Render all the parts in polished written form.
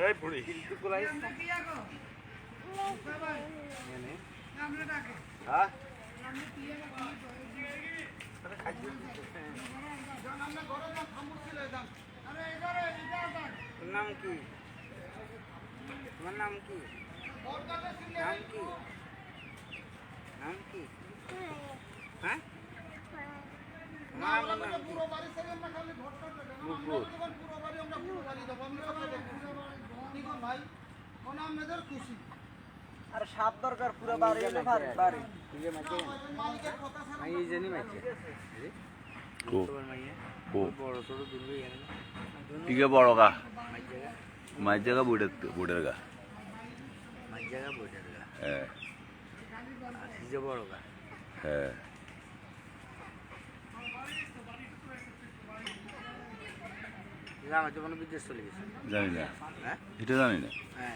এই বুড়ি হ্যাঁ নাম কি তোমার নাম কি নাম কি নাম কি হ্যাঁ আর সাপ দরকার পুরো বাড়ি বাড়ি টিকে বড় গা মাঝ জায়গা বুড়ের গা হ্যাঁ বড় গা হ্যাঁ বিদেশ চলে গেছে জানি না হ্যাঁ এটা জানি না হ্যাঁ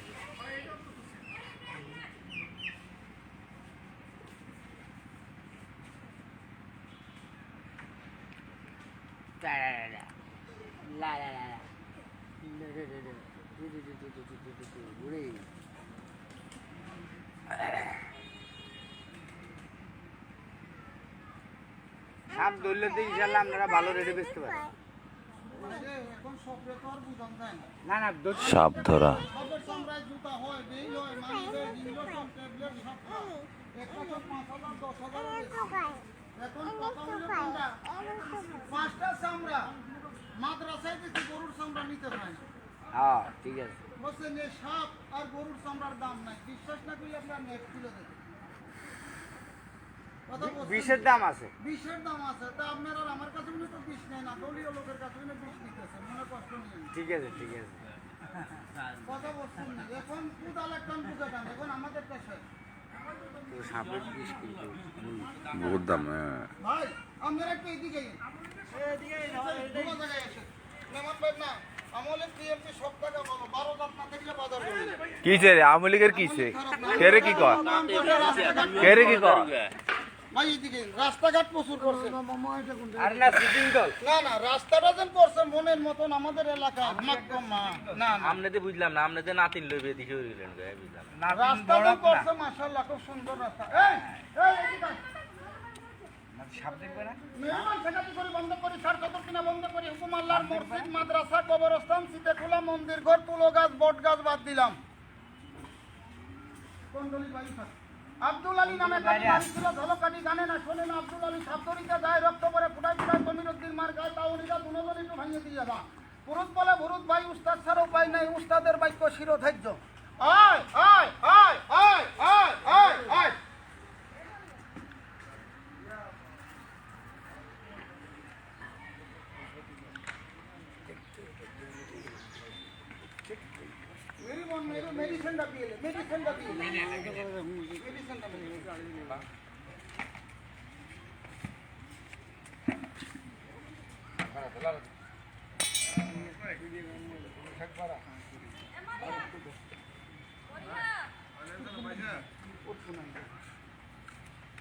সাপ ধরলে তো ইনশাল্লাহ আপনারা ভালো রেটে বেচতে পারেন না না সাপ ধরা মাদ্রাসায় দেখি গরুর চামড়া নিতে পারে না। হ্যাঁ ঠিক আছে বলছেন এই সাপ আর গরুর চামড়ার দাম নাই, বিশ্বাস না করলে আপনার নেট খুলে দেবেন। বিষের দাম আছে বিষের দাম আছে, তা আপনারা আমার কাছে মনে তো বিষ নেই না, দলীয় লোকের কাছে মনে বিষ নিতেছে, মনে কষ্ট নিয়ে। ঠিক আছে ঠিক আছে কথা বলছেন না, এখন কুদাল একদম বুঝে টান, এখন আমাদের কাছে তো সাপের বিষ কিন্তু বহুত দাম হ্যাঁ ভাই আপনারা একটু এদিকে দুটো জায়গায় এসে মেমন ভাই না আমলে পিএমপি সব টাকা পাবো 12 না থাকলে বাজার করে কিছে রে আমলিগের কিছে কেরে কি কর কেরে কি কর ভাই এদিকে রাস্তাঘাট প্রচুর করছে আর না সিটিং দল না না রাস্তাটা যেন করছে মনের মতন আমাদের এলাকা মাকম না না আমনেতে বুঝলাম না আমনেতে নাতিন লইবে দিকে হইলেন গে বুঝলাম না রাস্তাটা করছে মাশাআল্লাহ খুব সুন্দর রাস্তা এই এই এদিকে সাপ দেখবে না মেহমান সেখানে করে বন্ধ করি সার কত কিনা বন্ধ করি হুকুম আল্লাহর মসজিদ মাদ্রাসা কবরস্থান সিতেখোলা মন্দির ঘর তুলো গাছ বট গাছ বাদ দিলাম কোনডলি বাড়ি থাকে আব্দুল আলী নামে কাটি বাড়ি ছিল ধলকাটি জানে না শোনে না আব্দুল আলী সাবদরিতে যায় রক্ত করে ফুটাই ফুটাই জমিরুদ্দিন মার গায়ে তাউরিরা দুনজন একটু ভাঙিয়ে দিয়ে যাবা পুরুষ বলে ভরুত ভাই উস্তাদ ছাড়া উপায় নাই উস্তাদের বাক্য শিরোধার্য আয় আয় আয় আয় আয় আয় আয় मेडिसिन डबी मेडिसिन डबी मेडिसिन डबी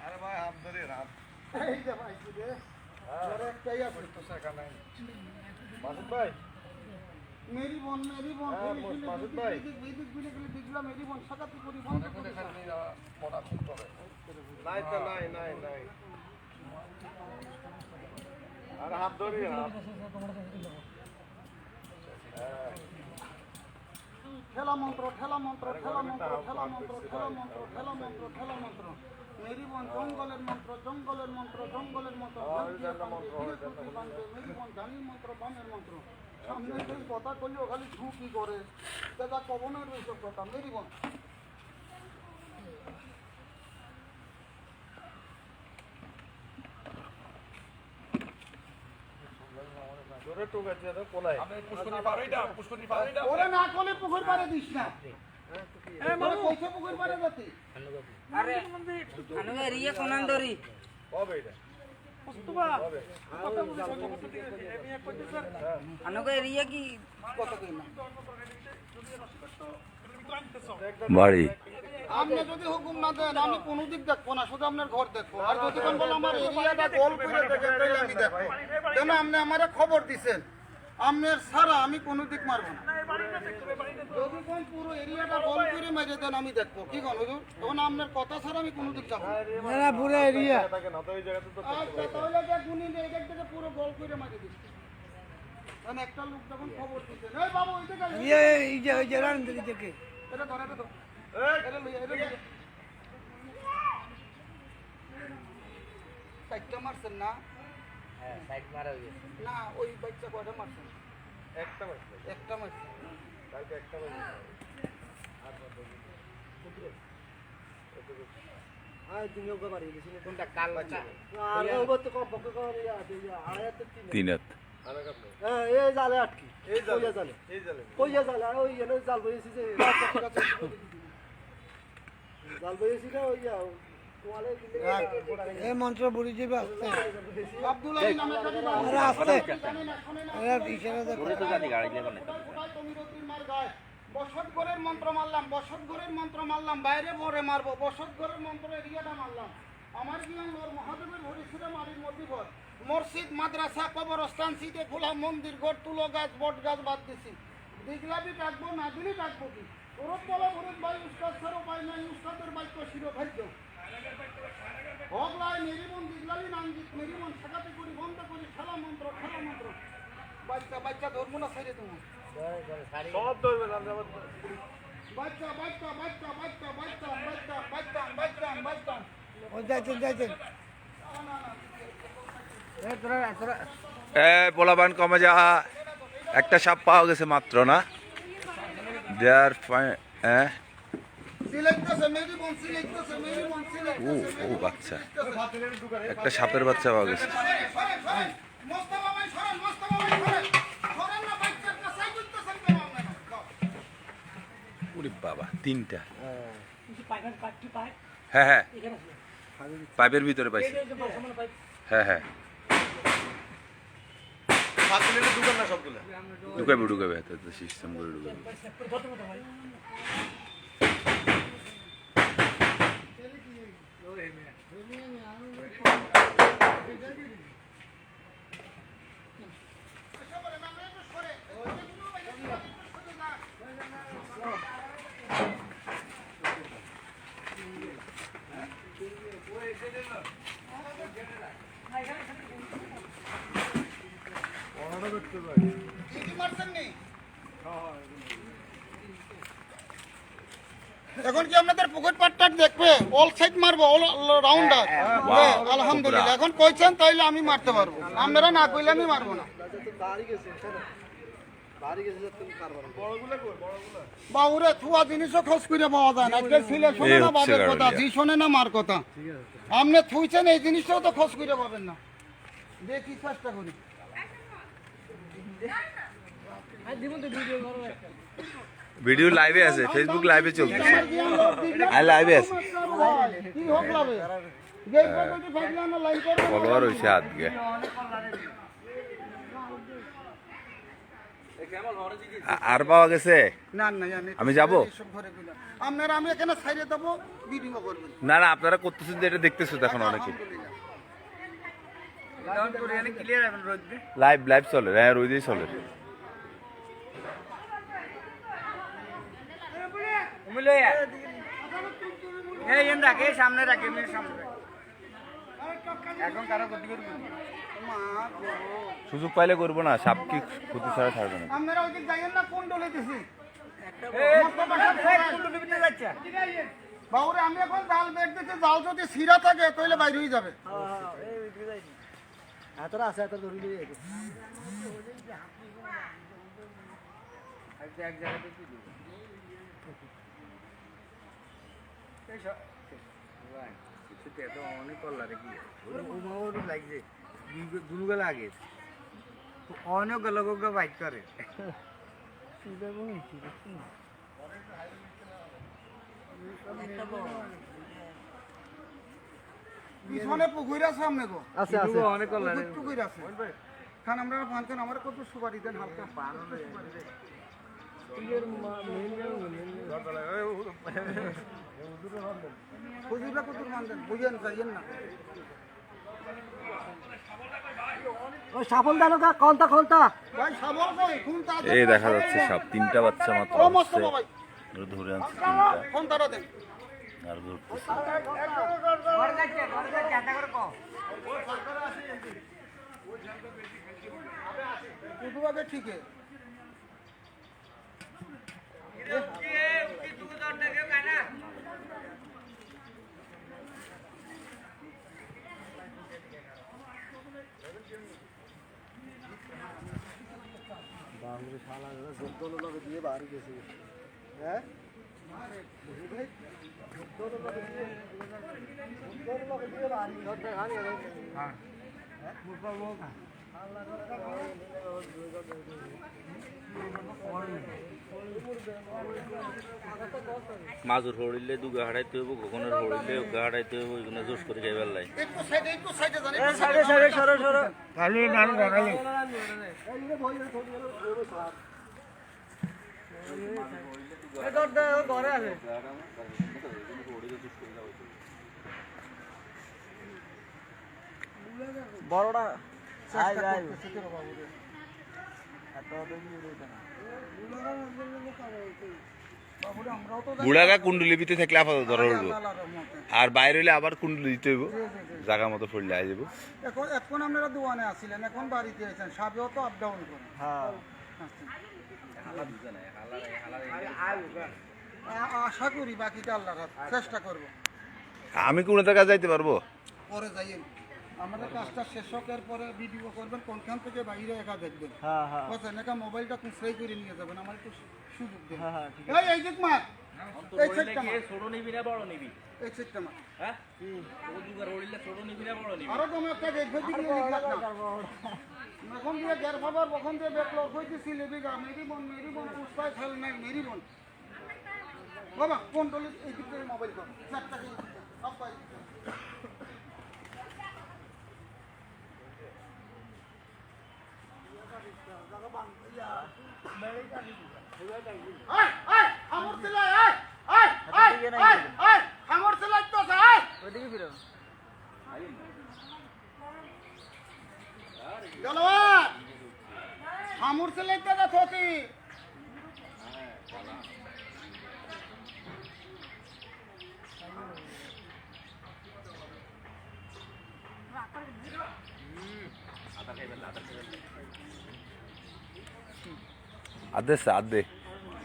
আরে ভাই হাত ধরে রাত এই যে ভাই কি রে আরে একটাই আছে তো টাকা নাই মাসুদ ভাই मेरी बोन মাসুদ ভাই वैदिक बिले के दिखला मेरी बोन सकाती पूरी बोन অনেক অনেক খালি পড়া করতে হবে নাই তো নাই নাই নাই আর হাত ধরি হাত ठेला मंत्र ठेला मंत्र ठेला मंत्र ठेला मंत्र ठेला मंत्र ठेला मंत्र ठेला मंत्र मेरी बोन जंगलेर मंत्र जंगलेर मंत्र जंगलेर मंत्र मेरी बोन জানি मंत्र বামের मंत्र সামনে সেই কথা কইও খালি ঝুঁকি করে দাদা কবনের বিষয় কথা মেরি বোন জোরে টুকাচ্ছে তো কোলায় আমি পুষ্করনি পার ওরে না কোলে পুকুর পারে দিস না এ মানে কইছে পুকুর পারে যাতে আরে আনুগে রিয়া কোনান্দরি কবে এটা আনুগে রিয়া কি কত কইনা বাড়ি আপনি যদি হুকুম না দেন আমি কোন দিক দেখবো না শুধু আপনার ঘর দেখবো আর যদি কোন বল আমার এরিয়াটা গোল করে দেখেন তাহলে আমি দেখবো কেন আপনি আমারে খবর দিবেন আপনার সারা আমি কোনো দিক মারবো না যদি কোন পুরো এরিয়াটা গোল করে মেরে দেন আমি দেখবো কি কোন হুজুর তখন আপনার কথা ছাড়া আমি কোনো দিক যাবো না পুরো এরিয়া থাকে না তো ওই জায়গাতে তো আচ্ছা তাহলে যে গুনি এই দিক থেকে পুরো গোল করে মেরে দিচ্ছি কারণ একটা লোক যখন খবর দিচ্ছে এই বাবু এই দিকে এই যে রান দিকে থেকে এটা ধরে এটা তো এটা লইয়া এটা লইয়া সাইডটা মারছেন না হ্যাঁ সাইড মারা হয়ে গেছে না ওই বাচ্চা কয়টা মারছেন একটা মারছে একটা মারছেন কালকে একটা মারছে কোনটা কালটা তিনত এই জালে এই জালে আব্দুল আলী নামে কাজী বসতঘরের মন্ত্র মারলাম বসতঘরের মন্ত্র মারলাম বাইরে ভরে মারবো বসতঘরের মন্ত্র এরিয়াটা মারলাম আমার জ্ঞান ওর মহাদেবের হরিশ্রে মারির মধ্যে মসজিদ মাদ্রাসা কবরস্থান সিটে খোলা মন্দির গড় তুলো গাছ বট গাছ বাদ দিছি দিগলাবি ডাকবো না দিলি ডাকবো কি ওরত বলে ভরত ভাই উস্তাদ স্যার উপায় নাই উস্তাদের বাক্য শিরোধার্য হগলাই মেরিমন দিগলালি নাঙ্গিত মেরিমন ঠেকাতে করি বন্ধ করি খেলা মন্ত্র বাচ্চা বাচ্চা ধর্ম না ছেড়ে দেবো সব ধরবে না বাচ্চা বাচ্চা বাচ্চা বাচ্চা বাচ্চা বাচ্চা বাচ্চা বাচ্চা বাচ্চা পোলাবান কমে যা একটা সাপ পাওয়া গেছে মাত্র না দেয়ার সিলেক্টছে মেরিমন সিলেক্টছে মেরিমন ও ও বাচ্চা একটা সাপের বাচ্চা পাওয়া গেছে মোস্তফা ভাই সরেন মোস্তফা ভাই সরেন সরেন না বাচ্চার কাছেই করতেছেন কেন আপনারা ওরে বাবা তিনটা হ্যাঁ হ্যাঁ পাইপের ভিতরে পাইছি হ্যাঁ হ্যাঁ ফাতিলের দোকান না সবগুলো ঢুকাবে সিস্টেম করে ঢুকাবে এখন কি আপনাদের পকেট পাটটা দেখবে অল সাইড মারবো অল রাউন্ডার আলহামদুলিল্লাহ এখন কইছেন তাইলে আমি মারতে পারবো আপনারা না কইলে আমি মারবো না বাবুরে থুয়া জিনিসও খোঁজ করে পাওয়া যায় না আজকে ছিলে শোনে না বাবের কথা জি শোনে না মার কথা আপনি থুইছেন এই জিনিসটাও তো খোঁজ করে পাবেন না দেখি চেষ্টা করি ভিডিও লাইভে আছে ফেসবুক লাইভে চলছে আর লাইভে আছে কি হোক লাভে ফলোয়ার হয়েছে আজকে আর পাওয়া গেছে না না জানি আমি যাব আপনারা আমি এখানে ছাইরে দেবো ভিডিও করবেন না না আপনারা করতেছেন যে এটা দেখতেছো এখন অনেকে লাইভ লাইভ চলে হ্যাঁ রোজই চলে সামনে রাখে সামনে এখন কারো ক্ষতি করবেন সুযোগ পাইলে করবো না সাপ কি ক্ষতি ছাড়া ছাড়বে না আপনারা ওই যাইয়েন না কোন ডলে দিছি বাবুরে আমি এখন জাল বেড দিতে জাল যদি সিরা থাকে তাহলে বাইরে হয়ে যাবে অনেক কল্লা রেখি লাগছে দুগুলো আগে অনেক লোক বাইক করে পিছনে পুকুর আছে সামনে গো আছে অনেক কল্লা পুকুর আছে খান আমরা ফানছেন আমার কত সুপারি দেন হালকা হুজুরা কত মান দেন বুঝেন যাইয়েন না ওই সাফল দানো কা কোনটা কোনটা ভাই সাবল কই কোন তা এই দেখা যাচ্ছে সব 3টা বাচ্চা মাত্র ও মস্ত হচ্ছে। ভাই ওরা ধরে আনছে 3টা কোন তারা দেন আর ঘুরতেছে। ঘর যাচ্ছে চাটা করে কো কুটুবাকে ঠিকই মাজুর হড়িলে দুগা হারাইতে হইব, কখনের হড়িলে উগা হারাইতে হইব, এগুলো জোশ করে খাইবার লাই। একটু সাইডে জানি সাড়ে সাড়ে সরো সরো খালি নাম গালি ঘরে আছে বড়টা আই যাই বুড়াগা কুণ্ডলি ভিতরে থাকলে আপাতত ধরা উঠবো, আর বাইরে হইলে আবার কুণ্ডলি দিতে হইব, জায়গা মতো পড়লে আই যাবো। এখন আপনারা দোকানে আসছিলেন এখন বাড়িতে আছেন সাবেও তো আপ ডাউন করেন হ্যাঁ আশা করি বাকিটা আল্লাহর হাতে চেষ্টা করব আমি কোনো জায়গায় যাইতে পারবো? পরে যাইয়েন আমাদের কাজটা শেষ হওয়ার পরে ভিডিও করবেন কোনখান থেকে বাইরে একা দেখবেন হ্যাঁ হ্যাঁ বুঝছেন একা মোবাইলটা খুচরাই করে নিয়ে যাবেন আমার একটু সুযোগ দেন হ্যাঁ হ্যাঁ ঠিক এই যে মার এই সেটটা মার ছোট নিবি না বড় নিবি? এই সেটটা মার হ্যাঁ ও দুগার হড়িলে ছোট নিবি না বড় নিবি? আরো তুমি একটা দেখবে দিয়ে লিখলাম না এখন দিয়ে গের খবর বখন দিয়ে বেকলো কইতেছি লেবিগা মেরি বোন পুষ্পায় খেল নাই মেরি বোন বাবা কোন দলি এই দিকে মোবাইল কর চারটা কি সব পাই আয় আয় আমর দিলা আয় আয় আয় আয় আয় আমর দিলা তো আয় ওইদিকে ফিরো জলওয়ার আমর দিলা তো থতি আদেছে আদে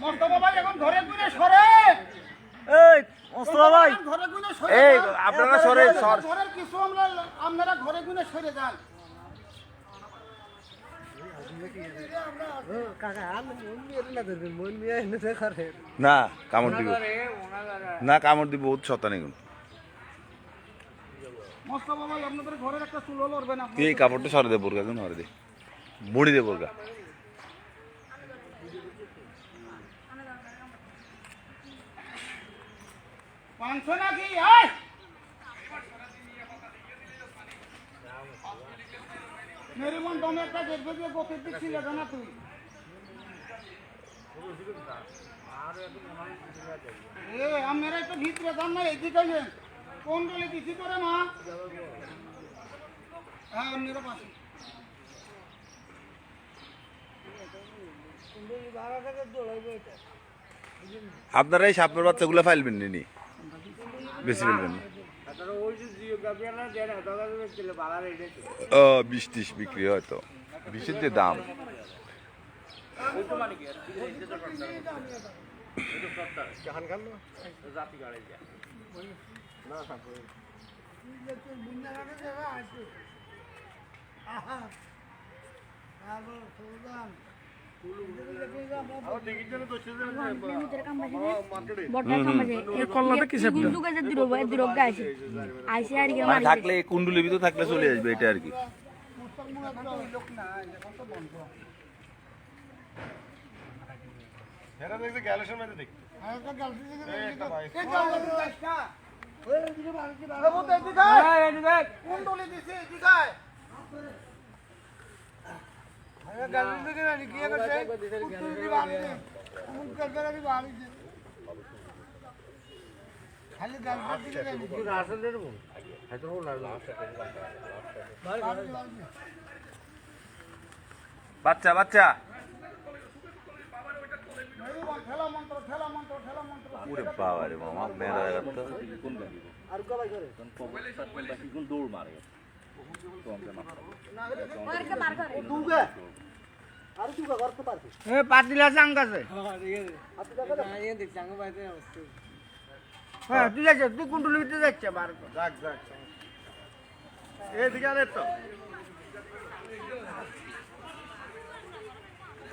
মোস্তফা ভাই এখন ঘরে গুনে সরে এই মোস্তফা ভাই ঘরে গুনে সরে এই যান। আপনারা সরে সর। ঘরের কিছু আপনারা ঘরে গুনে সরে যান না কামড় দিব, না কামড় দিব, বহুত শতানি গুণ। মোস্তফা ভাই আপনাদের ঘরের একটা চুলো লড়বে না তুই এই কাপড়টা সরে দে, বোরগা গুণ হরে দে, মুড়ি দে বোরগা। পাঁচশো নাকি আয় মেরি মন তুমি একটা দেখবে যে গোপের দিক ছিল জানা তুই এ আমরা একটু ভিতরে যান না এদিকে যান কোন দলে কিছু করে মা হ্যাঁ আপনারা পাশে আপনারা এই সাপের বাচ্চাগুলো ফাইলবেন নি, বেশি ফেলবেন না। ও 20-30 বিক্রি হয় তো, 20-এর যে দাম। মানে থাকলে কুণ্ডুলির ভিতর থাকলে চলে আসবে, এটা আর কি। এরা দেখতে গ্যালেশন মধ্যে দেখতে কুণ্ডলি দিছি দিঘায় খালি গালটা দিলে তুই রাসেল দেবো হয়তো লাগলো বাচ্চা বাচ্চা মেরুবন ঠেলা মন্ত্র ঠেলা মন্ত্র ঠেলা মন্ত্র ওরে বাবা রে মামা মেলা তো আর কবাই করে দুগে আর দুগে করতে পারবি এ পাতিলা চাঙ্গাছে হ্যাঁ তুই যাচ্ছে তুই কুন্টুলি ভিতরে যাচ্ছে বার কর। যাক যাক এদিকে আরে তো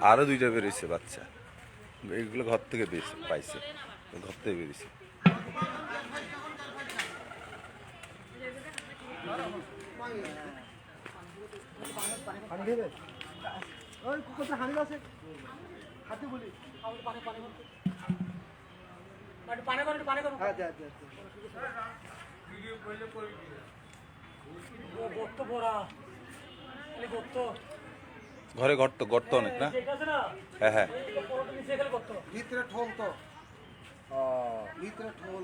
আরো দুইটা বেরিয়েছে বাচ্চা এইগুলো ঘর থেকে বেরিয়েছে পাইছে ঘর থেকে বেরিয়েছে ওই কুকুরটা হানি আছে হাতি বলি পানি পানি পানি করো হ্যাঁ দে ঘরে গর্ত অনেক না হ্যাঁ হ্যাঁ ভিতরে ঠোল তো ভিতরে ঠোল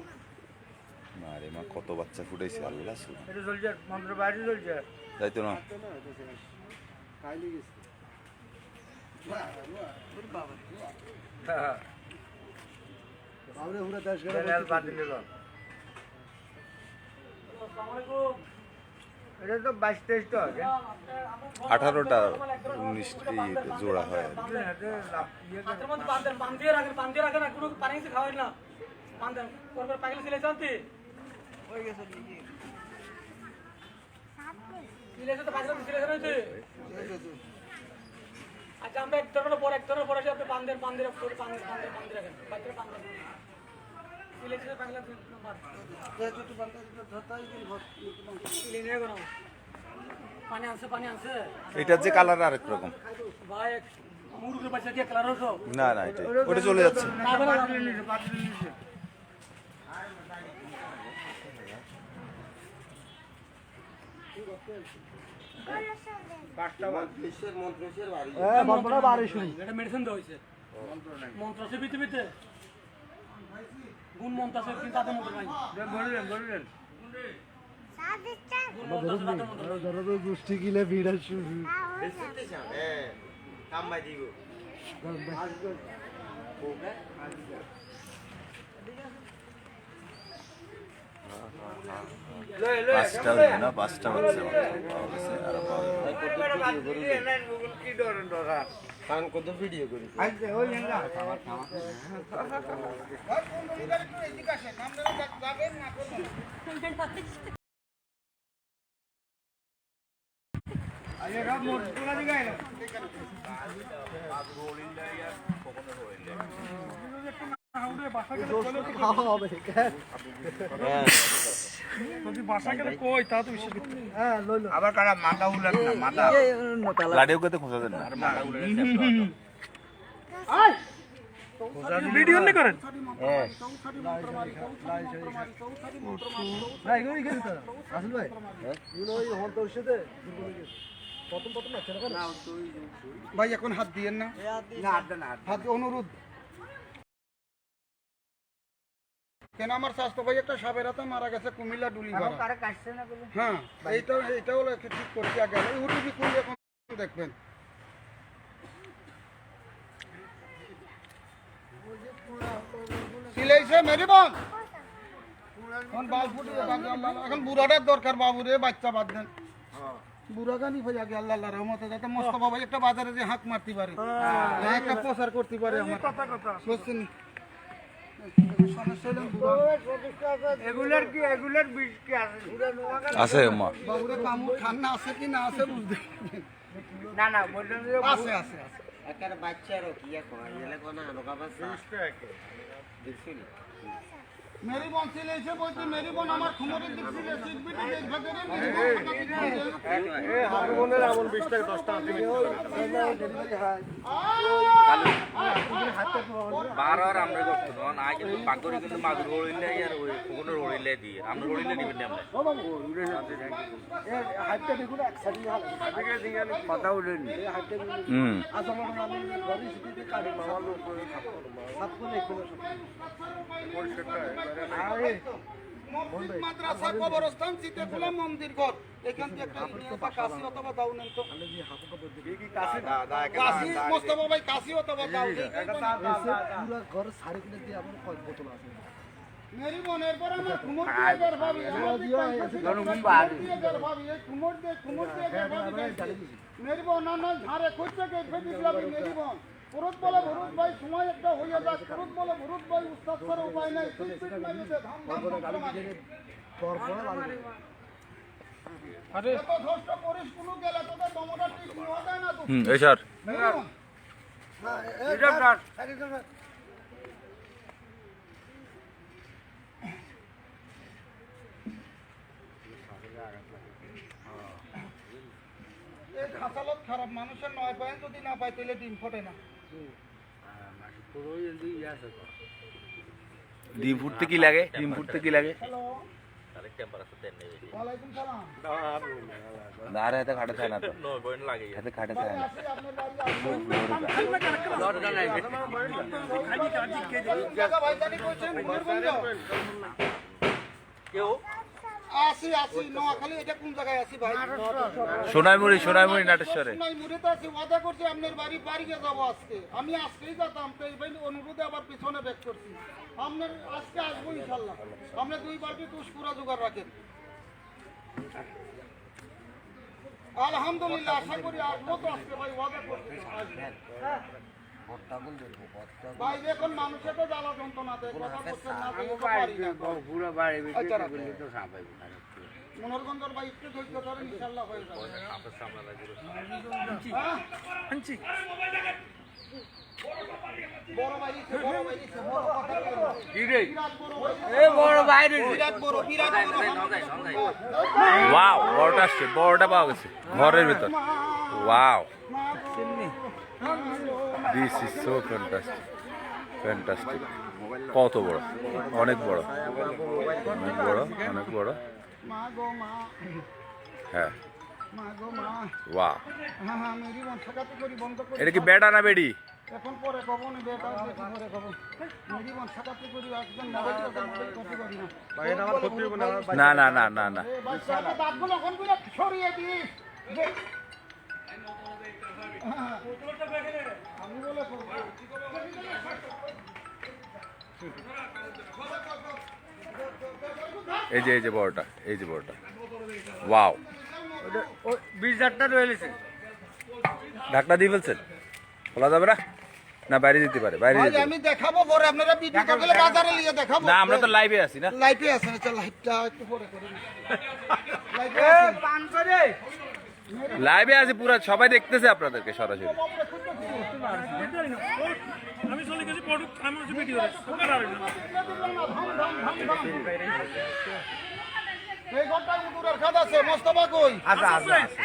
আরে মা কত বাচ্চা ফুটাইছে আল্লাহ সুবহান এটা চলছে মন্ত্র বাইরে চলছে যাইতো না খাইলে গেছে বাবরে হুরা 10 রেল বাতিল হলো এটা তো 22-23 টা আছে 18টা 19 জোড়া হয় আচ্ছা আমরা একটার পর আসি আপনি পান্দের রাখেন বাচ্চারা পান্দের সিলেক্টের বাংলা পানি আনছে এটার যে কালার আরেক রকম ভাই মুরগির বাচ্চা দিয়ে কালার হতো না না এটা ওটা চলে যাচ্ছে পাতিল নিচে এটা মেডিসিন দেওয়া হয়েছে মন্ত্র আছে পৃথিবীতে গুণ মন্ত্র আছে কিন্তু তাদের মন্ত্র নাই বললেন গুণ মন্ত্র আছে তাদের মন্ত্র নাই। গোষ্ঠী গিলে ভিড় শুরু পাঁচটা হইলো না পাঁচটা বাচ্চা পাওয়া গেছে আর পাওয়া যাবে কি ডরেন ডরা কারণ কত ভিডিও করি আইছে ওই না আরে রাত মোট তোলা দিগাই না আবার কারা মাথা উলান না মাথা লাডিও করতে খোঁজা দেন না ভিডিও নি করেন ভাই গই গেল তো আসল ভাই ইউনো ওই হন্তর সাথে প্রথম নাচছে না ভাই এখন হাত দিয়েন না হাত অনুরোধ কেন আমার স্বাস্থ্য ভাই একটা সাপের হাতে মারা গেছে কুমিল্লা ডুলিভাড়া কারা কাটছে না বলে হ্যাঁ এইটা হলো একটু ঠিক করছি আগে ইউটিউবে খুললে এখন দেখবেন সিলাইছে মেরি বোন এখন বাল ফুটিয়ে বাকি আল্লাহ এখন বুড়াটার দরকার বাবু রে বাচ্চা বাদ দেন বুড়া গানি ভাই আগে আল্লাহ আল্লাহ রহমতে যাতে মোস্তফা ভাই একটা বাজারে যে হাঁক মারতে পারে একটা প্রচার করতে পারে আমার কথা বুঝছেন সমস্যা হলো এগুলার বিষ কি আছে আছে মা বাবুরে কামড় ঠান্ডা আছে কি না আছে বুঝতে না বললেন যে আছে একটা বাচ্চারও কি এখন এলে কোন আনোকা বাচ্চা মেরি বোন সিলাইছে বলছি মেরি বোন আমার খুমরের দিক থেকে সিটবিটি দেখ ভাগরে হারমোনের এমন 20 টাকা 10 টাকা তুমি বারবার আমরা করতে তখন আগে পাগরি কিন্তু মাদুর হইলে আর ওই কোন হইলে দিয়ে আমরা হইলে দিবেন না হাইটটা দেখুন এক সাইডে কথা বলেন হুম আসলে আমি ঘরে সিটি মসজিদ, মাদ্রাসা, কবরস্থান, চিতেখোলা, মন্দির ঘর, এখান থেকে একটা ইটা কাশি অথবা দাও নেন তো। কাশি, মোস্তফা ভাই কাশি অথবা দাও। মেরি বোন, এরপর আমার কুমোর দিয়ে বের ভাবি, আমার দিয়ে বের ভাবি, এই কুমোর দিয়ে বের ভাবি। মেরি বোন, না ঝাড়ে খুঁজছে কে ফেদিস মেরি বোন। পুরুত বলে ভরুত ভাই, সময় একটা হইয়া যাক। পুরুত বলে ভরুত ভাই, উস্তাদ ছাড়া উপায় নাই। এত ধষ্ট করিস কোনো গেলে তোদের দমটা ঠিক হওয়া যায় না তো। এই স্যার মেরি বোন, এই খাসালত খারাপ, মানুষের 9 পয়েন্ট যদি না পায় তাহলে ডিম ফোটে না। ডিম ফুটতে কি লাগে? ডিম ফুটতে কি লাগে? হ্যালো, তাহলে টেম্পারেচার দেন নেই বেশি ওয়ালাইকুম সালাম। আর হাতে খাটে থাকে না তো, 9 পয়েন্ট লাগে হাতে খাটে থাকে না। আসি আপনার বাড়ি জায়গা ভাই জানি কইছেন ময়ূরভঞ্জ। কেউ আসি নোয়াখালী, এটা কোন জায়গায় আসি ভাই? সোনাইমুড়ি নাটেশ্বরে। মুড়িতে আছি, ওয়াদা করছি আপনার বাড়িতে যাবো আজকে। আমি আজকেই যেতাম, তো এই অনুরোধে আবার পিছনে ব্যাক করছি। আপনার আজকে আসবো ইনশাল্লাহ। আপনি 2 বালতি তুষপুরা জোগাড় রাখেন। আলহামদুলিল্লাহ, আশা করি আসবো তো আজকে ভাই, ওয়াদা করছি ভাই। দেখুন মানুষের তো জ্বালা যন্ত্রণা দেয়, কথা বলছেন না, পারি না। মনোরঞ্জন ভাই একটু ধৈর্য ধরেন, ইনশাল্লাহ হয়ে যাবে। হ্যাঁ? বড় ভাই দিছে, বড় কথা বলেন না। বিরাট বড় ভাই দিছে। বিরাট বড় ওয়াও, বড়টা আসছে, বড়টা পাওয়া গেছে ঘরের ভিতর। Wow, this is so fantastic. কত বড়, অনেক বড়, অনেক বড়। মা গো মা, হ্যাঁ, মা গো মা। ওয়াও। হ্যাঁ, মেরি বোন ঠকাতে করি বন্ধ করি। এটা কি বেটা না বেডি? এখন পরে কব না, বেটা বেটি পরে কব। মেরি বোন ঠকাতে করি, একদম মোবাইল করতে করি না। না না না না না, এই বাচ্চাকে দাঁতগুলো এখন করে সরিয়ে দিস। আমি বলে করব। এই যে বড়টা, এই যে বড়টা। ওয়াও, 20,000টা রয়েছে। ঢাকনা দিয়ে ফেলছেন, খোলা যাবে না? না বাইরে দিতে পারে, বাইরে ভাই দিতে পারে। আমি দেখাবো পরে, আপনারা ভিডিও করলে বাজারে নিয়ে দেখাবো। না, আমরা তো লাইভে আছি না। লাইটে আছে না, চল লাইটটা একটু পরে করে দিই। লাইটে আছে। পান করে লাইভে আছে, পুরো সবাই দেখতেছে আপনাদেরকে সরাসরি। আমি চলে গেছি পড়ুক, আমি হচ্ছে ভিডিও এই ঘরটায় মুদুরের খাদ আছে। মোস্তফা কই?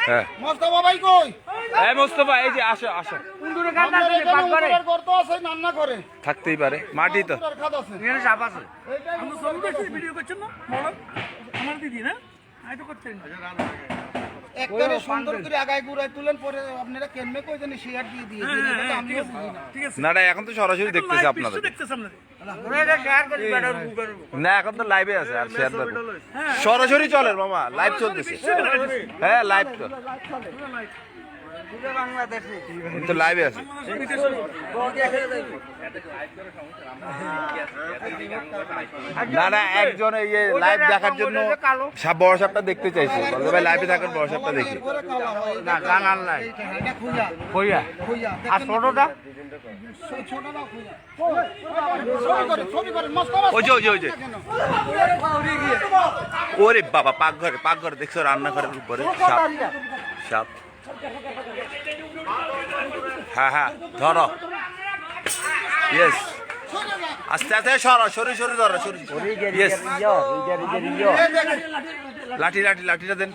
হ্যাঁ, মোস্তফা ভাই কই? এই মোস্তফা, এই যে আসো আসো। আপনার এখানে মুদুরের ঘর তো আছে, রান্না করে। থাকতেই পারে, মাটি তো। মুদুরের খাদ আছে। এখানে সাপ আছে। এইটাই আমরা সব দেখছি ভিডিও করছেন না বলো আমার দিদি না আমি তো করছেন একবারে সুন্দর করে আগায় গুড়ায় তুলেন, পরে আপনারা কেমনে কই জানি শেয়ার দিয়ে দিয়ে দিন। এটা তো আমিও বুঝি না। ঠিক আছে না না, এখন তো সরাসরি দেখতেছে আপনাদের। দেখতেছ আপনাদের তোরা এটা শেয়ার করি বেটার বুকের উপর। না, এখন তো লাইভে আছে, আর শেয়ার দেবো সরাসরি চলে মামা, লাইভ চলতেছে। হ্যাঁ, লাইভ তো, পুরো বাংলাদেশে কিন্তু লাইভে আছে। না না, একজন এই লাইভ দেখার জন্য বড় সাপটা দেখতে চাইছে, বলতে ভাই লাইভে থাকার বড় সাপটা দেখি। পরে কালা হয়। না জানার নাই। এটা খুঁজা কইয়া খুঁজা। আর ছোটটা ছোটটা খুঁজা। ছবি করে মোস্তফা। ওই যে ওরে বাবা, পাকঘরে দেখছো, রান্নাঘরের উপরে সাপ, সাপ। হ্যাঁ, ধরো। ইয়েস, আস্তে আস্তে সরি ধরো, ইয়েস। লাঠিটা দেন।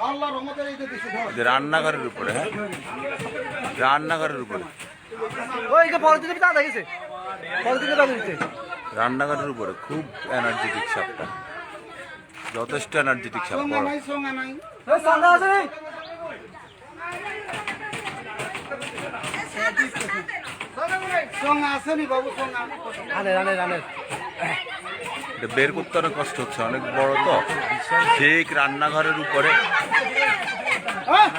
আল্লাহ রহমতের এই যে দিছে ধর। যে রান্নাঘরের উপরে, হ্যাঁ, রান্নাঘরের উপরে, রান্নাঘরের উপরে খুব এনার্জেটিক সাপটা। যথেষ্ট এনার্জেটিক সাপ সঙ্গা বড়। নাই সঙ্গা নাই সঙ্গা আসেনি বাবু সঙ্গা এটা বের করতে অনেক কষ্ট হচ্ছে, অনেক বড় তো, ঠিক রান্নাঘরের উপরে,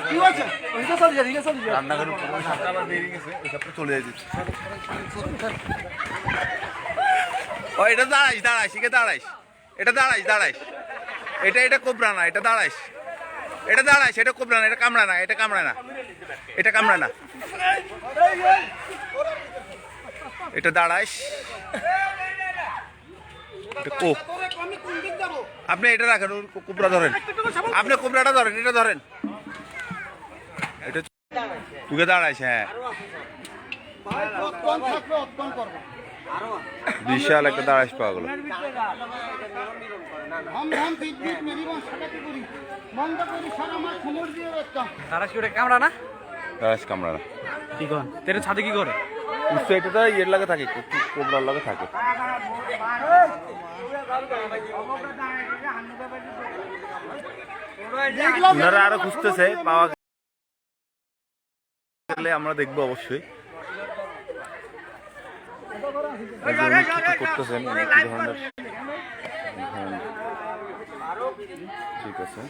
কি হয়েছে রান্নাঘরের উপরে ওই সাপটা আবার বেরিয়ে গেছে, ওই সাপটা চলে যাচ্ছে। ও এটা দাঁড়াইস দাঁড়াইস, একে দাঁড়াইস, এটা দাঁড়াইস দাঁড়াইস, এটা কোবরা না, এটা দাঁড়াইস, এটা দাঁড়াইস, এটা কোবরা না, এটা কামড়ায় না, এটা কামড়ায় না, এটা কামড়ায় না, এটা দাঁড়াইস, এটা কোপ। আমি কোন দিক যাবো আপনি এটা রাখেন, ওর কোবরা ধরেন, আপনি কোবরাটা ধরেন, এটা ধরেন, এটা তুকে দাঁড়াইস। হ্যাঁ ভাই অত্যন্ত থাকলে অত্যন্ত করবো বিশাল একটা দাঁড়াইস পাওয়া গেল। हम बीच बीच मेरी बात सटा की पूरी मन तो पूरी सारा मार खमोर दिए একটা তারা কি ওটা কামড়া না? দাঁড়াইস কামড়া না, কি কর? তেরে ছাদে কি করে? উঠছে, এটা তো ইয়ের লাগে থাকে, কোবরার লাগে থাকে। ওনারা আরো খুঁজতেছে, পাওয়া গেলে আমরা দেখবো অবশ্যই। এই যে উনি কি কি করতেছেন, উনি কি ধরনের, ঠিক আছে।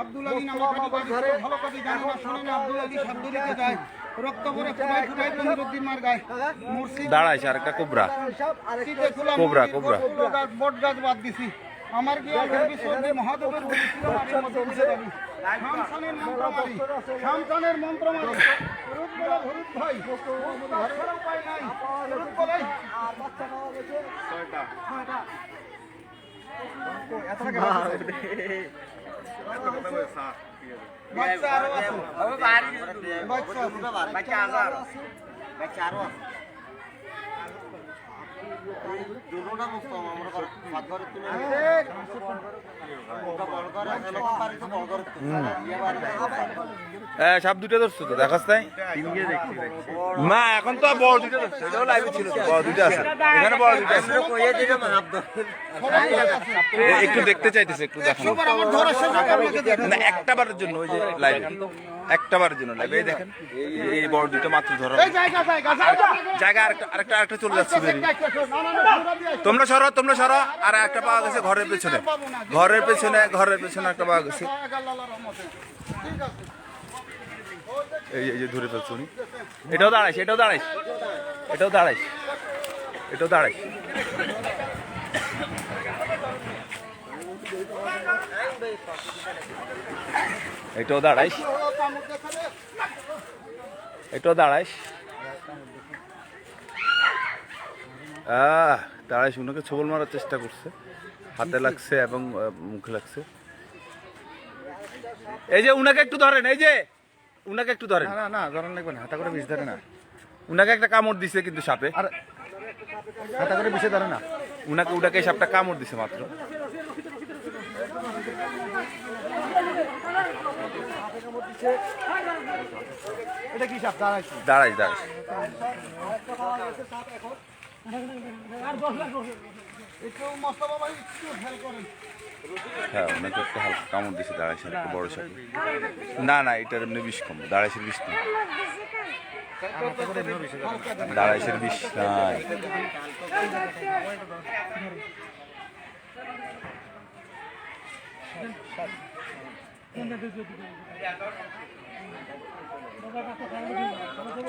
আব্দুল আলী নামে বাড়ি ভালো করে জানি না শুনি না আব্দুল আলী সাবদুলিতে যায় রক্ত ভরে ফুটাই ফুটাই তমিরুদ্দিন মার গায় মুর্শিদ দাঁড়াইছে আরেকটা কোবরা, শীতে খোলা কোবরা, মন্দির, কোবরা। গাছ, বট গাছ বাদ দিছি আমার গিয়া ভরবি সর্দি মহাদেবের বলি ছিল বাড়ির মধ্যে উঠে যাবি শামসানের মন্ত্র মারি শামসানের মন্ত্র মারি ভরুত বলে ভরুত ভাই ঘর ছাড়া উপায় নাই ভরুত বলে বাচ্চা আরো আছে বাচ্চা আছে বাচ্চা আজার বাচ্চা আরো আছে দুটোটা বস্তু আমরা সাত ঘরে তুলে সাপ দুটো ধরছো তো, দেখাস তাই মা? এখন তো বড় দুটো ধরছে, এটাও লাইভে ছিল তো, বড় দুটো আছে এখানে, বড় দুটো আছে। একটু দেখতে চাইতেছে, একটু দেখানো আমার ধরার সাথে আপনাকে দেখেন না, একটা বারের জন্য, ওই যে লাইভে একটা বারের জন্য লাইভে, এই দেখেন এই বড় দুটো মাত্র ধরা। এই জায়গা জায়গা আরেকটা চলে যাচ্ছে বেরিয়ে। না না পুরো দিয়ে তোমরা সরো, আর একটা পাওয়া গেছে ঘরের পেছনে, ঘরের পেছনে একটা পাওয়া গেছে। আল্লাহর রহমতে ঠিক আছে এই যে ধরে ফেলছো উনি। এটাও দাঁড়াইস, এটাও দাঁড়াইস, এটাও দাঁড়াইস, এটাও দাঁড়াইস। এটাও দাঁড়াইস, এটাও দাঁড়াইস। দাঁড়াইস, উনাকে ছবল মারার চেষ্টা করছে, হাতে লাগছে এবং মুখে লাগছে। এই যে উনাকে একটু ধরেন, এই যে উনাকে একটু ধরেন। না না ধরন লাগবে না, হাতা করে বিষ ধরে না, উনাকে একটা কামড় দিছে কিন্তু সাপে, হাতা করে বিষে ধরে না। উনাকে সাপটা কামড় দিছে মাত্র। এটা কি সাপ? দাঁড়াইছি। দাঁড়াইস দাঁড়াইস। একটু মোস্তফা ভাই একটু হেল্প করেন হ্যাঁ, ওনাকে একটা হালকা কামড় দিছে দাঁড়াইছেন, একটা বড় সাপে। না না, এটার এমনি বিষ কম, দাঁড়াইশের বিষ নেই, দাঁড়াইশের বিষ নাই।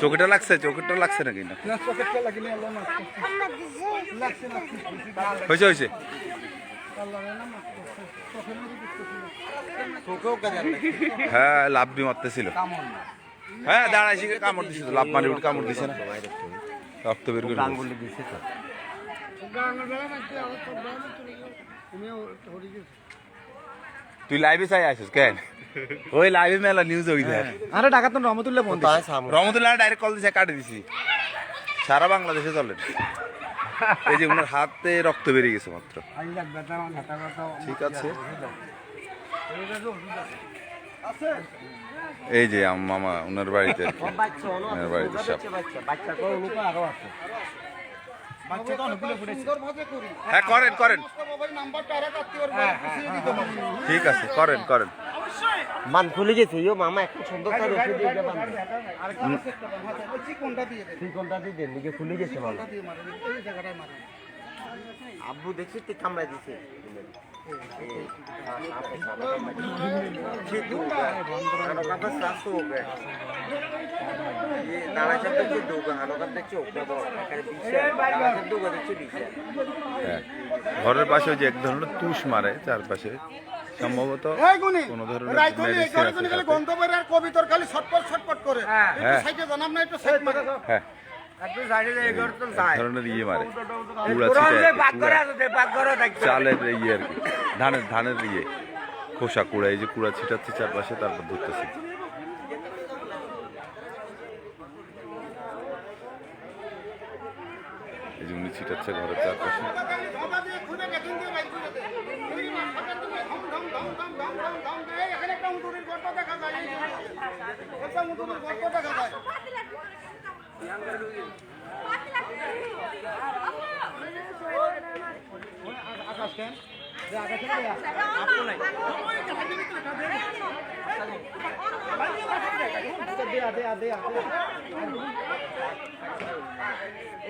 চোখটা লাগছে নাকি? না না পকেটটা লাগিলে আল্লাহ মাফ লাগছে হয়েছে হয়েছে। হ্যাঁ, লাভ বি মারতেছিল। হ্যাঁ, দাঁড়াইছি কামড় দিছে তো, লাভ মারি উঠে কামড় দিছে না, রক্ত বের করে দিছে। তুই লাইভে চাই আসিস কেন? ওই লাইভে মেলা নিউজ ওই দেখ। আরে ঢাকা তো রহমতুল্লাহ বন্ধ। রহমতুল্লাহ ডাইরেক্ট কল দিছে, কাটে দিছি, সারা বাংলাদেশে চলে। এই যে ওনার হাতে রক্ত বেরিয়ে গেছে মাত্র। ঠিক আছে, এই যে মামা ওনার বাড়িতে আর কি। ওনার বাড়িতে সাপ। বাচ্চা তো অনেকগুলো ফুটেছে সুন্দরভাবে করি হ্যাঁ করেন করেন, মোবাইল নাম্বারটা আরেক আত্মীয়র বাড়ি পিছিয়ে দিতে পারি ঠিক আছে করেন করেন। মান খুলে গেছে ইয়ো মামা এখন সুন্দর করে রেখে দিয়ে যাবেন আরেকটা চেষ্টা করুন হাতে বলছি কোনটা দিয়ে দেন তুই কোনটা দিয়ে দেন নিজে খুলে গেছে মামা দিয়ে মারেন এই জায়গাটায় মারেন আব্বু দেখছি তুই কামড়া দিছে হ্যাঁ ঘরের পাশে যে এক ধরনের তুষ মারে চারপাশে, সম্ভবত এই গুনি কোনো ধরনের রাইতলি এই medicine ঘরে আছে গুনি খালি সাথে। গন্ধ বের আর কবিতর খালি ছটপট করে একটু হ্যাঁ। সাইডে জানাম না একটু সাইড মারে হ্যাঁ একটু সাইডে যাই ঘর তো যায় এক ধরনের ইয়ে মারে কুড়া তোরা ছিটায় যে আর কি, বাগ করে কুড়া। আছে বাগ করে দেখতে চালের ইয়ে আর কি, ধানের ইয়ে খোসা কুড়া, এই যে কুড়া ছিটাচ্ছে চারপাশে, তারপর ধরতেছে। এই যে উনি ছিটাচ্ছে ঘরের চারপাশে। ধোঁকা দিয়ে খুলে গেটিং দিয়ে বাইক করে দে এই মা ফাটা তুমি ধম ধম ধম ধম ধম ধম ধম দে এখানে একটা উঁটুরির গর্ত দেখা যায় এই যে। একটা উঁটুরির গর্ত দেখা যায় আকাশ কেন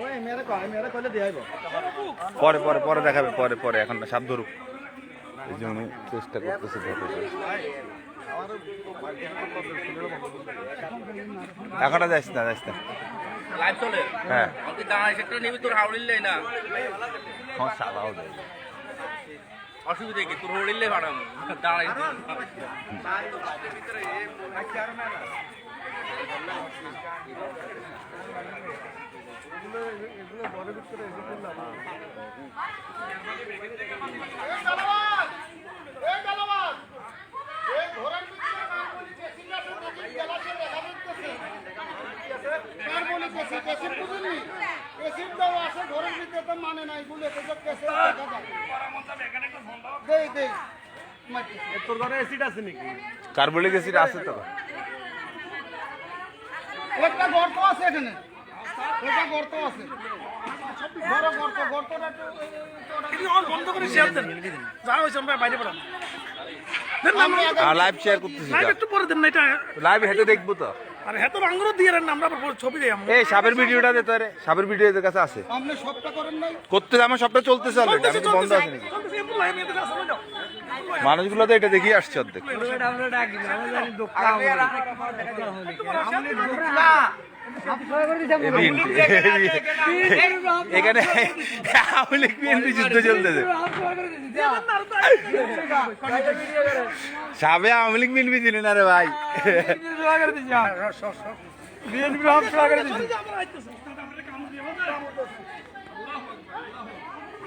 ওই মেরে কইলে দিয়ে আইব পরে পরে পরে দেখাবে, পরে পরে এখন না, সাপ ধরুক। এই যে উনি চেষ্টা করতেছে ধরতে। এখন যাইস না লাইভ চলে হ্যাঁ আমাকে দাঁড়ায় সেটা নিবি তোর হাওড়িলেই না সাদাও দেয়। অসুবিধা কি তোর হড়িলে ভাড়াম দাঁড়াই এই গালাবাজ এই ঘোড়ার ভিতরে কার বলি কেসি আছে দেখি গেলাসে দেখা দিতেছে কার বলি কেসি বুঝুনি কেসি দাও আছে ঘোড়ার ভিতরে তো মানে নাই বলে তো কেসি দেখা যায় দেই তোর ঘরে অ্যাসিড আছে নাকি? কার্বলিক অ্যাসিড আছে তো। একটা গর্ত আছে এখানে একটা গর্ত আছে বড় গর্তটা একটু বন্ধ করে শেয়ার দেন যা হয়েছে আমরা বাইরে পড়াম আমি আগে আর লাইভ শেয়ার করতেছি, একটু পরে দেন না এটা লাইভ হেঁটে দেখবো তো। আর হ্যাঁ তো আঙ্গুরও দিয়ে দেন না আমরা আবার ছবি দিই আমরা এই সাপের ভিডিওটা দে তো রে, সাপের ভিডিও এদের কাছে আছে। আপনি সবটা করেন নাই করতে আমার সবটা চলতেছে অলরেডি, আমি তো বন্ধ আছে নাকি? মানুষগুলো তো এটা দেখিয়ে আসছে অর্ধেক। এখানে আওয়ামী লীগ বিএনপি যুদ্ধ চলতেছে, সাবে আওয়ামী লীগ বিএনপি চিনি না রে ভাই।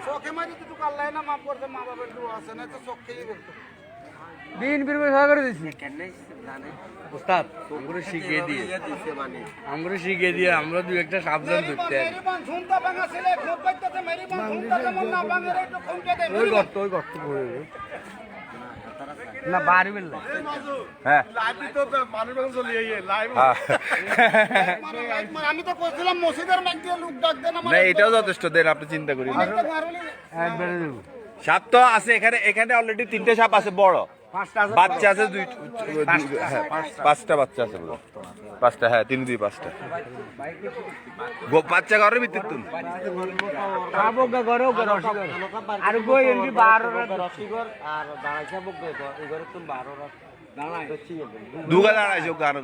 চোখে মারি তো আল্লাহ না মাফ করতে মা বাবার দোয়া আছে না তো চোখ খেয়ে বলতো বিএনপির সহকারে দিছি উস্তাদ আমরা শিখিয়ে দিয়ে আমরা দুই একটা সাবধান ধরতে মেরিবান ঝুমটা ভাঙা ছেলে খুব বাইতে মেরিবান ঝুমটা যেমন না ভাঙে একটু খুঁজে দে ওই গর্ত পড়ে না বাড়ি বেলা হ্যাঁ লাইভই তো মানুষ এখন চলে এই লাইভ হ্যাঁ। আমি তো কইছিলাম মসজিদের মাইক দিয়ে লোক ডাক দেন না এটাও যথেষ্ট, দেন আপনি চিন্তা করি না। একবারে দেবো সাপ তো আছে এখানে, এখানে অলরেডি 3টে সাপ আছে বড়, বাচ্চা আছে হ্যাঁ 5টা বাচ্চা আছে বলো, 5টা হ্যাঁ 3 2 5টা বাচ্চা ঘরের ভিতর তুমি। আবগা গরো রসিগর আর গই এমনি 12 রসিগর আর দাঁড়াইছে বগা এই ঘরে তুমি 12 দাঁড়াই দুগা দাঁড়াইছে গান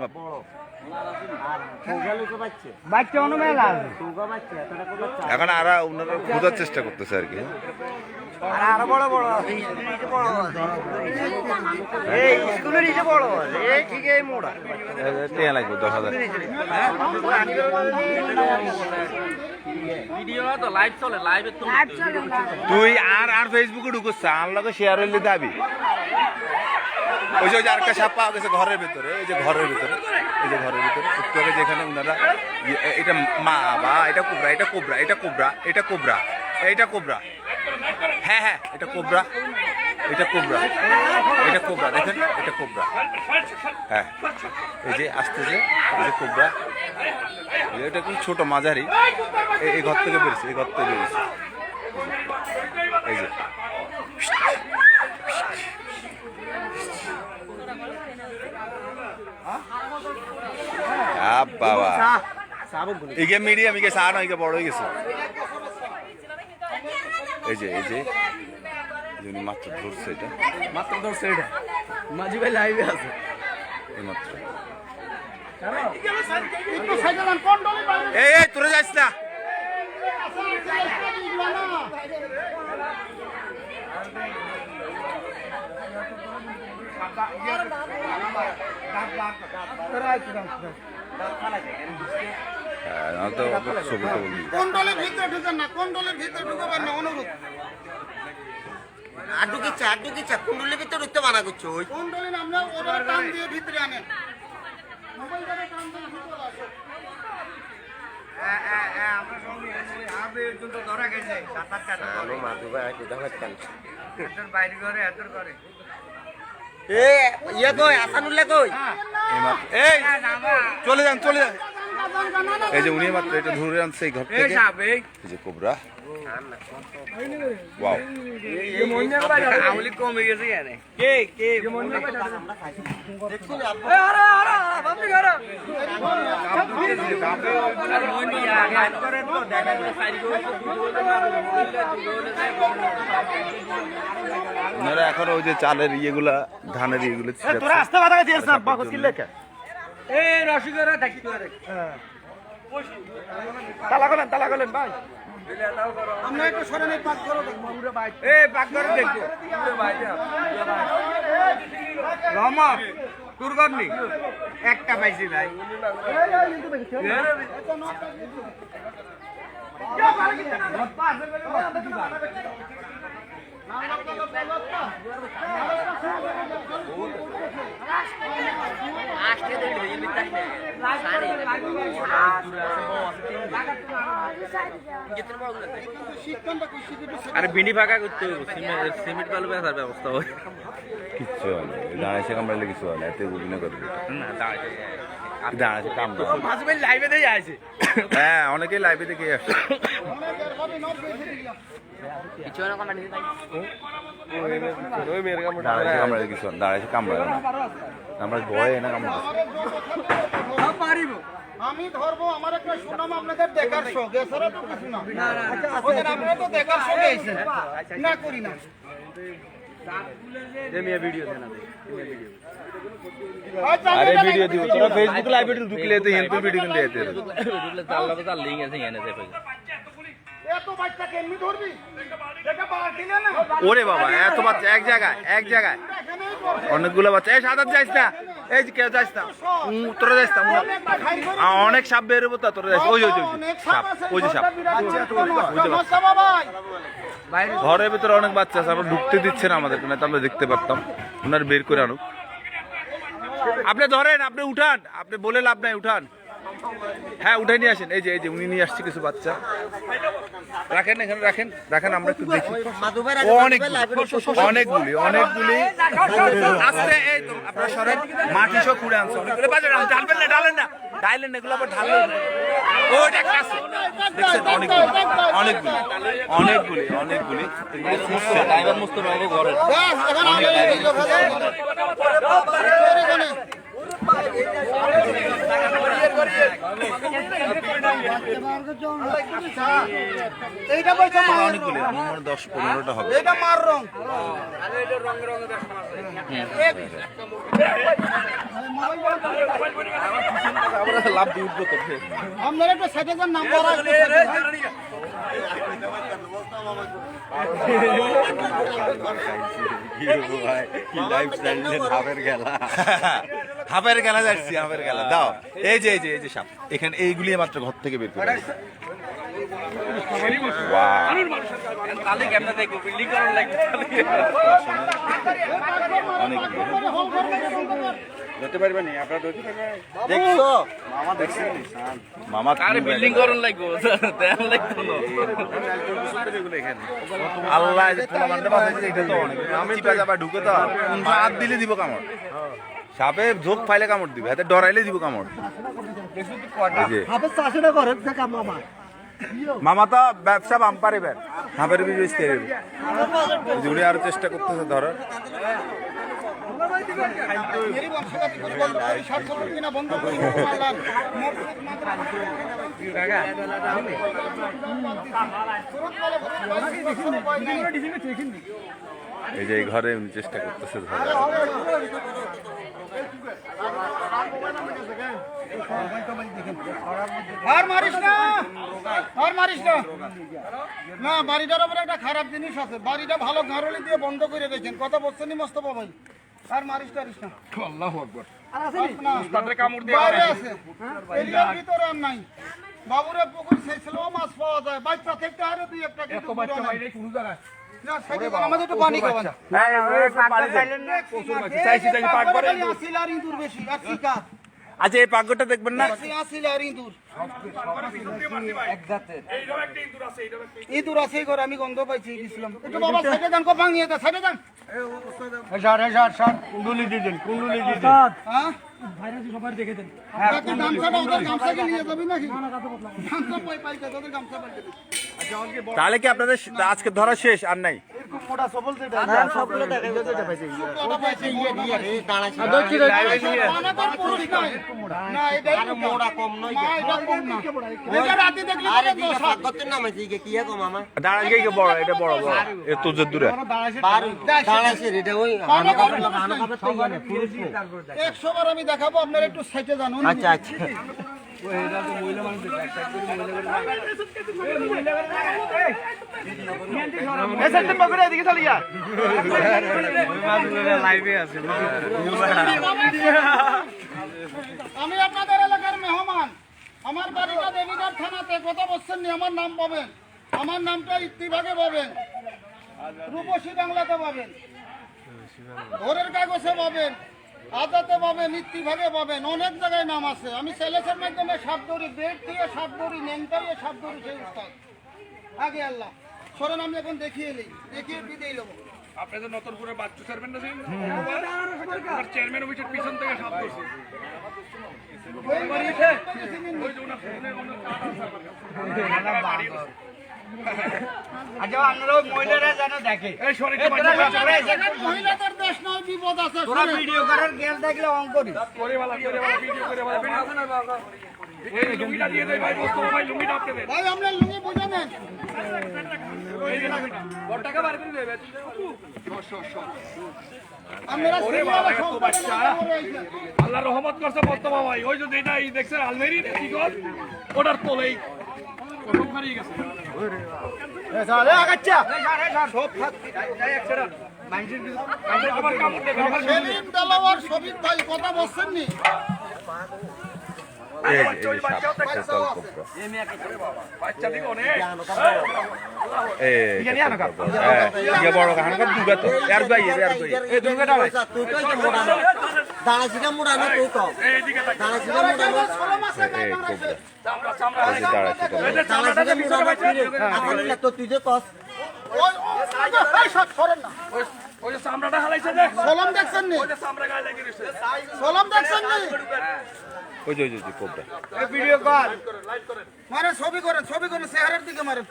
বাচ্চা অন্য মেলা বাচ্চা এখন আর ওনারা খোঁজার চেষ্টা করতেছে আর কি। আর আরো বড় বড় এই স্কুলের ইসে বড় এই ঠিক এই মোড়া টেয়া লাগবে 10,000। ভিডিও তো লাইভ চলে লাইভে তো তুই আর ফেসবুকে ঢুকছ আর লগে শেয়ার হইলে দাবি। ওই যে আরেকটা সাপ পাওয়া গেছে ঘরের ভিতরে, এই যে ঘরের ভিতরে, এই যে ঘরের ভিতরে একটু আগে যেখানে ওনারা এটা মা বা এটা কোবরা, এটা কোবরা, এটা কোবরা, এটা কোবরা, এটা কোবরা, হ্যাঁ হ্যাঁ এটা কোবরা, এটা কোবরা, এটা কোবরা, দেখেন এটা কোবরা। হ্যাঁ এই যে আসতেছে, এই যে কোবরা, এটা একটু ছোট মাঝারি, এই ঘর থেকে বেরিয়েছে, এই ঘর থেকে বেরিয়েছে, এই যে বাবা এগে মিডিয়াম, এগে চা নয়, এগে বড় হয়ে গেছে। এই যে যিনি মাত্র ধরছে, এটা মাত্র ধরছে, এটা মাঝি ভাই লাইভে আছে এই মাত্র। একটু সাইডে যান, কন্ট্রোলে বাইরে এই তোরা যাইস না, তো ছবি তো বলবি। কন্ট্রোলের ভিতরে ঢুকেন না, কন্ট্রোলের ভিতরে ঢুকবেন না, অনুরোধ। আড্ডু কিচ্ছা কুণ্ডুলের ভিতরে উঠতে মানা করছো ওই কন্ট্রোলে আমরা ওরা টান দিয়ে ভিতরে আনেন, মোবাইলটা টান দিয়ে ভিতরে আসো। ইয়ে কই আসানুল্লাহ কই এই মাত্র, এই চলে যান, চলে যান। এই যে উনি মাত্র এটা ধরে আনছে এই ঘর থেকে, এই যে কোবরা। ওয়াও আমলি কমে গেছে এখানে কে কে ওনারা এখন ওই যে চালের ইয়েগুলা, ধানের ইয়েগুলো রাস্তা বাধা দিয়েছ না বাকস কি লেখা এই রসিকরা দেখি তো তালা গলেন ভাই আমরা একটু সরে নেই, পাক করো দেখবো। এই পাক করে দেখো রহমত তোর করনি একটা পাইছি ভাই আরে ভিন্ডি ফাঁকা করতে হবে, সিমেন্ট বালু বেচার ব্যবস্থা হয় কিচ্ছু হয় না, দাঁড়াইছে কামড়াইলে কিছু হয় না, এতে অভিনয় করবে না দাঁড়াইছে কামড়া। মাঝে ভাই লাইভে দিয়ে আছে হ্যাঁ অনেকেই লাইভে দেখে আসছে, কিছু না কোন নিতে দাঁড়াইছে কামড়াইলে কিছু হয় না, দাঁড়াইছে কামড়ায় না, আমরা ভয়ে না কামড়া। আমি ধরবো, আমার একটা সুনাম আপনাদের দেখার শখ, এছাড়া তো কিছু না। ওদের আপনারা তো দেখার শখ গেছেন, না করি না। আরে ভিডিও দিব, তোরা ফেসবুক লাইভে ঢুকলে তো হেল্প ভিডিও কিন্তু এতে লিঙ্ক আছে এখানে এত বাচ্চাকে এমনি ধরবি, এটা বার দিলে না, ওরে বাবা এত বাচ্চা এক জায়গায় এখানেই করবে। অনেকগুলো বাচ্চা। এই সাঁতার যাইস না, এই যে কেউ যাইস না, তোরা যাইস না, অনেকটা খাই করে অনেক সাপ বেরোবো তো, তোরা যাইস। ওই অনেক সাপ, আছে, ওই যে সাপ, ঘরটা বিরাট সমস্যা বাবাই। ঘরের ভিতরে অনেক বাচ্চা আছে, আমরা ঢুকতে দিচ্ছে না আমাদেরকে, না তো আমরা দেখতে পারতাম। ওনার বের করে আনুক, আপনি ধরেন, আপনি উঠান, আপনি বলে লাভ নাই, উঠান। হ্যাঁ উঠাই নিয়ে আসেন, এই যে উনি নিয়ে আসছে কিছু বাচ্চা, রাখেন এখানে, রাখেন আমরা একটু দেখি। অনেকগুলি আস্তে, এই তো আপনারা সরেন, মাটি সব খুঁড়ে আনছে, ঢালবেন না, ডাইলেন না, এগুলো আবার ঢালবেন। ওইটা একটা আছে, দেখছেন অনেকগুলি ড্রাইভার মুস্তফা বাবু ঘরে এইটা বলছো অনেকগুলি, আমার মনে 10-15টা হবে। এটা মার রং, লাভ দিয়ে উঠবো তো। আপনার একটা সেটের নাম্বার আছে, হাফের গেলা যাচ্ছি, হাফের গেলা দাও। এই যে সাপ, এখানে এইগুলি মাত্র ঘর থেকে বের করে আনছি। তাহলে কেমন দেখবো বিল্ডিং করার লাগবে অনেকগুলো ধরতে পারবে না আপনারা ধরতে পারবে দেখছো মামা দেখছি মামা আরে বিল্ডিং করুন লাগবো দেন লাগতো না আল্লাহ যে পোলা মানতে পারছে এটা তো অনেক আমি চিপা চাপা ঢুকে তো কোন হাত দিলে দিব কামড় সাপে ঝোপ ফাইলে কামড় দিবে হাতে ডরাইলে দিব কামড় এই যে মামা তো ব্যবসা বাম্পার এবার সাপের বীজ বেচতে উনি আরো চেষ্টা করতেছে ধরার এরই বংশগতি করে বন্ধ করি, ষাট বছর কিনা বন্ধ করি, আল্লাহর মসজিদ মাদ্রাসা। এই যে এই ঘরে উনি চেষ্টা করতেছে ধরার আর মারিস না, আর মারিস না। না, বাড়িটার উপরে একটা খারাপ জিনিস আছে, বাড়িটা ভালো গাঁরলি দিয়ে বন্ধ করে রেখেছেন, কথা বলছেন নি মোস্তফা ভাই? আর মারিস টারিস না। আল্লাহু আকবার না, উস্তাদের কামড় দিয়ে বাইরে আছে, এরিয়ার ভিতরে আর নাই। বাবুরে পুকুর ছেলেও মাছ পাওয়া যায়, বাচ্চা থেকে আরো দুই একটা কিন্তু এত বাচ্চা বাইরে কোন জায়গায় না, সেদিকে আমাদের একটু পানি খাওয়ান। চাইছি পাক করে আসিল আর ইঁদুর বেশি, আর শিকার। আচ্ছা এই পাগড়টা দেখবেন না আসিল আর ইঁদুর। এইরকম একটা ইঁদুর আছে এইরকম একটা ইঁদুর আছে এই ঘরে, আমি গন্ধ পাইছি গেছিলাম। একটু বাবা সাইডে যান, কো ভাঙিয়ে দে, সাইডে যান। কুন্ডুলি দিবেন হ্যাঁ? সবাই দেখে দেন। তাকে গামছাটা ওদের গামছাকে নিয়ে যাবি নাকি? গামছা পাইতে তোদের গামছা পাইতে দিবি। তাহলে কি আপনাদের আজকে ধরা শেষ আর নাই ওটা পাইছে ইয়ে দিয়ে রে, দাঁড়াইছে। মানে তোর পুরুষ নাই। না, এটাই মোড়া কম নয়। না, এটা কম না। এটা রাতে দেখলি বলে দোষ হয়। দাঁড়া গিয়ে বড় এটা বড় বড় এ তো যে দূরে মানে তোর পুরুষ নাই। 100 বার আমি দেখাবো, আপনারা একটু সাইডে যান। আচ্ছা আচ্ছা। এদিকে চলে যা আমি আপনাদের এলাকার মেহমান। আমার বাড়িটা দেবীদার থানাতে, কথা বলছেন নি? আমার নাম পাবেন, আমার নামটা ইত্তিভাগে পাবেন, রূপসী বাংলাতে পাবেন, ভোরের কাগজে পাবেন, আদাতে পাবেন, ইত্তিভাগে পাবেন, অনেক জায়গায় নাম আছে। আমি সেলেসের মাধ্যমে সাপ ধরি, বেড দিয়ে সাপ ধরি, নেংটাইয়ে সাপ ধরি, সেই উস্তাদ। আগে আল্লাহ সরেন, আমি এখন দেখিয়ে নিই, দেখিয়ে বিদেই নেবো। আপনি তো নতুন করে বাচ্চা চেয়ারম্যান না চেয়ারম্যান অফিসের পিছন থেকে সাপ করছে মহিলারা যেন দেখে এই সরে এখানে মহিলাদের দেশ নয়, বিপদ আছে। শোনেন। ভিডিও করার গেম দেখলে অঙ্ক করি ভিডিও করে এই লুঙ্গিটা দিয়ে দেয় ভাই, বস্তু ভাই লুঙ্গিটা আপনি দেন ভাই আপনার লুঙ্গি বুঝে নেন। টাকা বার করে দেবে আপনারা সিরিয়ালে সব বাচ্চা। আল্লাহ রহমত করছে মোস্তফা ভাই, ওই যে এটা এই দেখছেন আলমেরি কি কর ওটার তোলেই সব হারিয়ে গেছে আবার কামড় দেবে আবার সেলিম দেলোয়ার শফিক ভাই, কথা বলছেন নি? এই যে সাপ বাচ্চাও আছে। বাচ্চা দিকে অনেক এই বড় কাহানকার দুর্গা তো আর গাই আর গাই এই দুর্গাটা এইদিকে তাক 16 মাসে গায়ে এই মারাইছে। চামড়া চামড়া এই যে দাঁড়াচ্ছে এই যে চামড়াটাকে ভিতরে বাইছে এই সব সরেন না। ওই যে চামড়াটা হালাইছে যে সলম দেখছেন নি? ওই যে চামড়া গায়ে লেগে গেছে সলম দেখছেন নি? ওই যে কোবরা ভিডিও কল মারেন, ছবি করেন, ছবি করেন, চেহারার দিকে মারেন।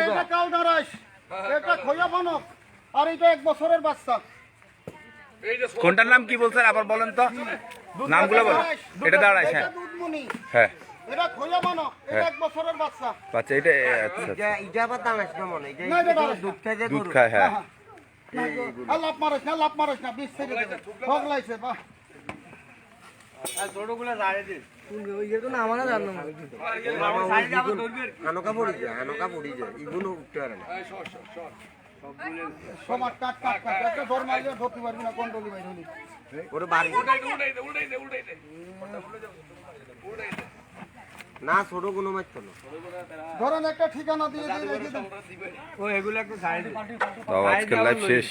এটা কাল দাঁড়াইস, এটা খোয়া বানক, আর এটা 1 বছরের বাচ্চা। কোনটার নাম কি বলছেন আবার বলেন তো নামগুলো বলেন এটা দাঁড়ায় হ্যাঁ এটা দুধমণি, হ্যাঁ এটা খোয়া বানক, এটা 1 বছরের বাচ্চা। বাচ্চা এটা আচ্ছা না, এটা দাঁড়াইস না। দুধ খায় হ্যাঁ আর লাভ মারিস না, লাভ মারিস না, বিষ ছেড়ে দেবে। ভোগ লাগছে, বাহ। সমাজ কাট কাট কাট, একটা ধর মারলে ধরতে পারবি না, কন্ট্রোলি বাইর হলি। উল্টাই দে উল্টাই দে উল্টাই দে উল্টাই দে না ছোট কোনো মাছ তো না ধরেন একটা ঠিকানা দিয়ে দিয়ে রেখে দেন। ও এগুলো একটা সাইড তো আজকের লাইভ শেষ।